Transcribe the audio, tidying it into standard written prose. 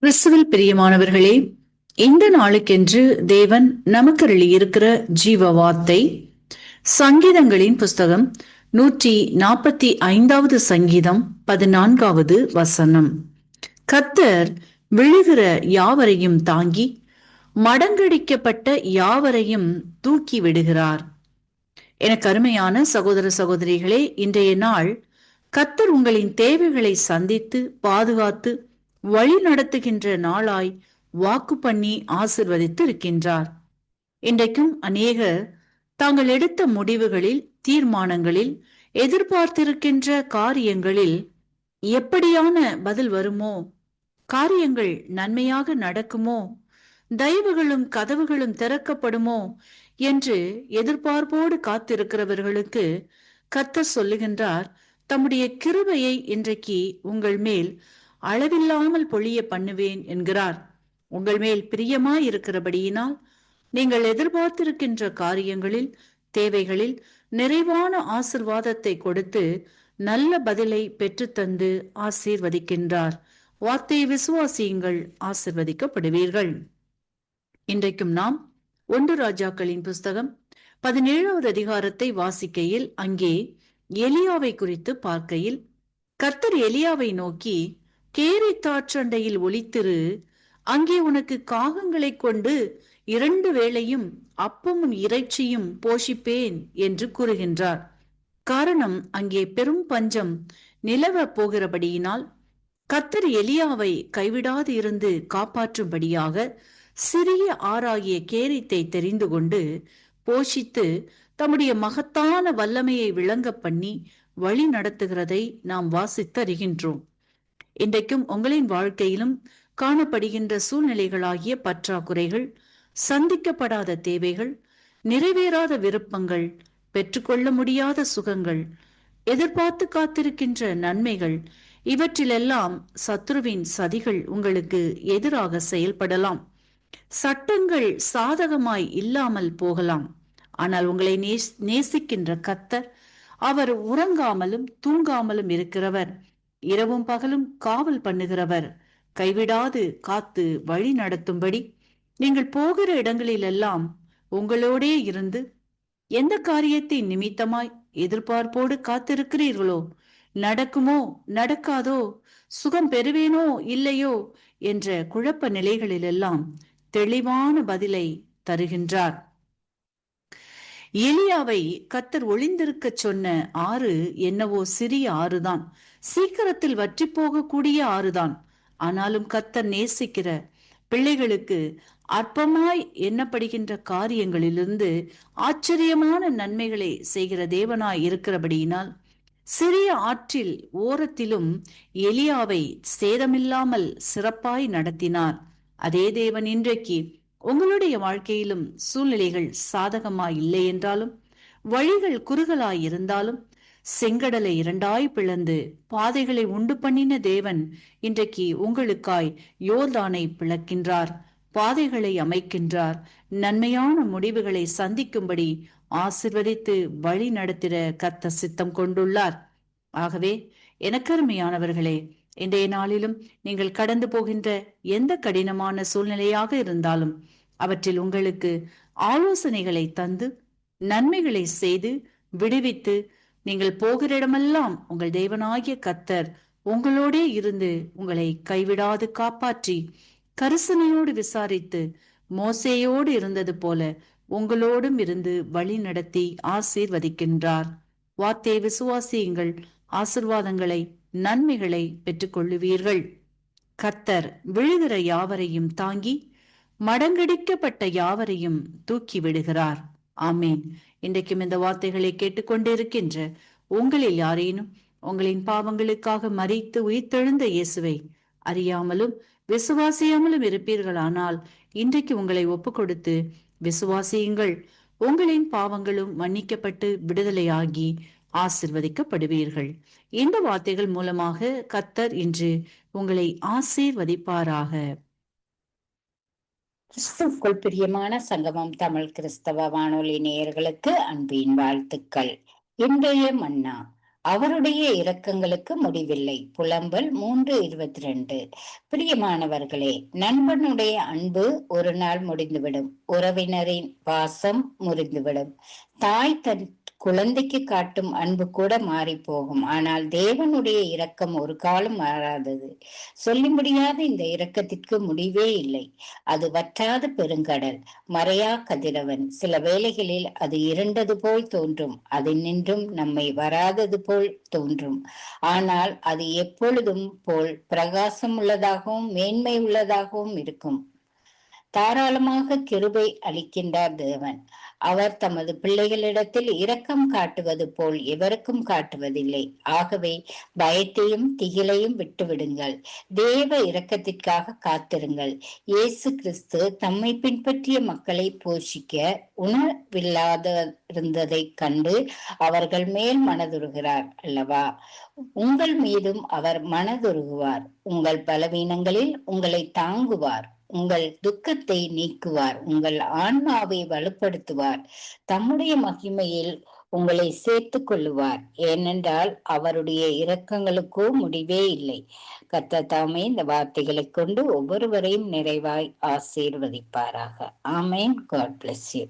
கிறிஸ்துவில் பிரியமானவர்களே, இந்த நாளுக்கென்று தேவன் நமக்கு அருளியிருக்கிற ஜீவ வார்த்தை சங்கீதங்களின் புஸ்தகம் 145வது சங்கீதம் 14வது வசனம். கர்த்தர் விழுகிற யாவரையும் தாங்கி மடங்கடிக்கப்பட்ட யாவரையும் தூக்கி விடுகிறார். எனக்கு அருமையான சகோதர சகோதரிகளே, இன்றைய நாள் கர்த்தர் உங்களின் தேவைகளை சந்தித்து பாதுகாத்து வழி நடத்துகின்ற நாளாய் வாக்கு பண்ணி ஆசிர்வதித்து இருக்கின்றார். இன்றைக்கும் அநேகர் தாங்கள் எடுத்த முடிவுகளில், தீர்மானங்களில், எதிர்பார்த்திருக்கின்ற காரியங்களில் எப்படியான பதில் வருமோ, காரியங்கள் நன்மையாக நடக்குமோ, தயவுகளும் கதவுகளும் திறக்கப்படுமோ என்று எதிர்பார்ப்போடு காத்திருக்கிறவர்களுக்கு கர்த்தர் சொல்லுகின்றார், தம்முடைய கிருபையை இன்றைக்கு உங்கள் மேல் அளவில்லாமல் பொழிய பண்ணுவேன் என்கிறார். உங்கள் மேல் பிரியமாய் இருக்கிறபடியினால் நீங்கள் எதிர்பார்த்திருக்கின்ற காரியங்களில், தேவைகளில் நிறைவான ஆசிர்வாதத்தை கொடுத்து நல்ல பதிலை பெற்றுத்தந்து ஆசீர்வதிக்கின்றார். வார்த்தையை விசுவாசியுங்கள், ஆசிர்வதிக்கப்படுவீர்கள். இன்றைக்கும் நாம் 1 ராஜாக்களின் புஸ்தகம் 17வது அதிகாரத்தை வாசிக்கையில் அங்கே எலியாவை குறித்து பார்க்கையில், கர்த்தர் எலியாவை நோக்கி, கேரித்தாற்றண்டையில் ஒளித்திரு, அங்கே உனக்கு காகங்களை கொண்டு 2 வேளையும் அப்பமும் இறைச்சியும் போஷிப்பேன் என்று கூறுகின்றார். காரணம், அங்கே பெரும் பஞ்சம் நிலவ போகிறபடியினால் கர்த்தர் எலியாவை கைவிடாது இருந்து காப்பாற்றும்படியாக சிறிய ஆறாகிய கேரித்தை தெரிந்து கொண்டு போஷித்து தம்முடைய மகத்தான வல்லமையை விளங்க பண்ணி வழி நடத்துகிறதை நாம் வாசித்து அறிகின்றோம். இன்றைக்கும் உங்களின் வாழ்க்கையிலும் காணப்படுகின்ற சூழ்நிலைகளாகிய பற்றாக்குறைகள், சந்திக்கப்படாத தேவைகள், நிறைவேறாத விருப்பங்கள், பெற்றுக்கொள்ள முடியாத சுகங்கள், எதிர்பார்த்து காத்திருக்கின்ற நன்மைகள், இவற்றிலெல்லாம் சத்துருவின் சதிகள் உங்களுக்கு எதிராக செயல்படலாம். சட்டங்கள் சாதகமாய் இல்லாமல் போகலாம். ஆனால் உங்களை நேசிக்கின்ற கர்த்தர், அவர் உறங்காமலும் தூங்காமலும் இருக்கிறவர், இரவும் பகலும் காவல் பண்ணுகிறவர், கைவிடாது காத்து வழி நடத்தும்படி நீங்கள் போகிற இடங்களிலெல்லாம் உங்களோடே இருந்து எந்த காரியத்தை நிமித்தமாய் எதிர்பார்ப்போடு காத்திருக்கிறீர்களோ, நடக்குமோ நடக்காதோ, சுகம் பெறுவேனோ இல்லையோ என்ற குழப்ப நிலைகளிலெல்லாம் தெளிவான பதிலை தருகின்றார். எலியாவை கர்த்தர் ஒளிந்திருக்க சொன்ன ஆறு என்னவோ சிறிய ஆறுதான், சீக்கிரத்தில் வற்றி போகக்கூடிய ஆறுதான். ஆனாலும் கர்த்தர் நேசிக்கிற பிள்ளைகளுக்கு அற்பமாய் எண்ணப்படுகின்ற காரியங்களிலிருந்து ஆச்சரியமான நன்மைகளை செய்கிற தேவனாய் இருக்கிறபடியினால் சிறிய ஆற்றில் ஓரத்திலும் எலியாவை சேதமில்லாமல் சிறப்பாய் நடத்தினார். அதே தேவன் இன்றைக்கு உங்களுடைய வாழ்க்கையிலும் சூழ்நிலைகள் சாதகமாய் இல்லை என்றாலும், வழிகள் குறுகலாய் இருந்தாலும், செங்கடலை 2ஆய் பிளந்து பாதைகளை உண்டு பண்ணின தேவன் இன்றைக்கு உங்களுக்காய் யோர்தானை பிளக்கின்றார், பாதைகளை அமைக்கின்றார், நன்மையான முடிவுகளை சந்திக்கும்படி ஆசிர்வதித்து வழி நடத்திட கர்த்தர் சித்தம் கொண்டுள்ளார். ஆகவே எனக்கருமையானவர்களே, இன்றைய நாளிலும் நீங்கள் கடந்து போகின்ற எந்த கடினமான சூழ்நிலையாக இருந்தாலும் அவற்றில் உங்களுக்கு ஆலோசனைகளை தந்து நன்மைகளை செய்து விடுவித்து நீங்கள் போகிற இடமெல்லாம் உங்கள் தேவனாகிய கர்த்தர் உங்களோடே இருந்து உங்களை கைவிடாது காப்பாற்றி கரிசனையோடு விசாரித்து மோசேயோடு இருந்தது போல உங்களோடும் இருந்து வழி நடத்தி ஆசீர்வதிக்கின்றார். வார்த்தையை விசுவாசியுங்கள், ஆசிர்வாதங்களை நன்மைகளை பெற்றுக்கொள்ளுவீர்கள். கர்த்தர் விழுகிற யாவரையும் தாங்கி மடங்கடிக்கப்பட்ட யாவரையும் தூக்கி விடுகிறார். ஆமேன். இன்றைக்கும் இந்த வார்த்தைகளை கேட்டுக்கொண்டிருக்கின்ற உங்களில் யாரேனும் உங்களின் பாவங்களுக்காக மரித்து உயிர்த்தெழுந்த இயேசுவை அறியாமலும் விசுவாசியாமலும் இருப்பீர்களானால் இன்றைக்கு உங்களை ஒப்பு கொடுத்து விசுவாசியுங்கள். உங்களின் பாவங்களும் மன்னிக்கப்பட்டு விடுதலையாகி ஆசிர்வதிக்கப்படுவீர்கள். இந்த வார்த்தைகள் மூலமாக கர்த்தர் இன்று உங்களை ஆசீர்வதிப்பாராக. கிறிஸ்துவுக்குள் பிரியமான சங்கமம் தமிழ் கிறிஸ்தவ வானொலி நேயர்களுக்கு அன்பின் வாழ்த்துக்கள். இன்றைய மன்னா அவருடைய இரக்கங்களுக்கு முடிவில்லை. புலம்பல் 3:22. பிரியமானவர்களே, நண்பனுடைய அன்பு ஒரு நாள் முடிந்துவிடும். உறவினரின் பாசம் முறிந்துவிடும். தாய் தன் குழந்தைக்கு காட்டும் அன்பு கூட மாறி போகும். ஆனால் தேவனுடைய இரக்கம் ஒரு காலம் மாறாதது. சொல்லி முடியாத இந்த இரக்கத்திற்கு முடிவே இல்லை. அது வற்றாத பெருங்கடல், மறையா கதிரவன். சில வேளைகளில் அது இருண்டது போல் தோன்றும், அது நின்றும் நம்மை வராதது போல் தோன்றும். ஆனால் அது எப்பொழுதும் போல் பிரகாசம் உள்ளதாகவும் மேன்மை உள்ளதாகவும் இருக்கும். தாராளமாக கிருபை அளிக்கின்றார் தேவன். அவர் தமது பிள்ளைகளிடத்தில் இரக்கம் காட்டுவது போல் எவருக்கும் காட்டுவதில்லை. ஆகவே பயத்தையும் திகிலையும் விட்டுவிடுங்கள். தேவ இரக்கத்திற்காக காத்திருங்கள். இயேசு கிறிஸ்து தம்மை பின்பற்றிய மக்களை போஷிக்க உணவில்லாத இருந்ததை கண்டு அவர்கள் மேல் மனதுருகிறார் அல்லவா? உங்கள் மீதும் அவர் மனதுருகுவார். உங்கள் பலவீனங்களில் உங்களை தாங்குவார். உங்கள் துக்கத்தை நீக்குவார். உங்கள் ஆன்மாவை வலுப்படுத்துவார். தம்முடைய மகிமையில் உங்களை சேர்த்துக் கொள்ளுவார். ஏனென்றால் அவருடைய இரக்கங்களுக்கோ முடிவே இல்லை. கர்த்தர் தாமே இந்த வார்த்தைகளை கொண்டு ஒவ்வொருவரையும் நிறைவாய் ஆசீர்வதிப்பாராக. ஆமேன். God bless you.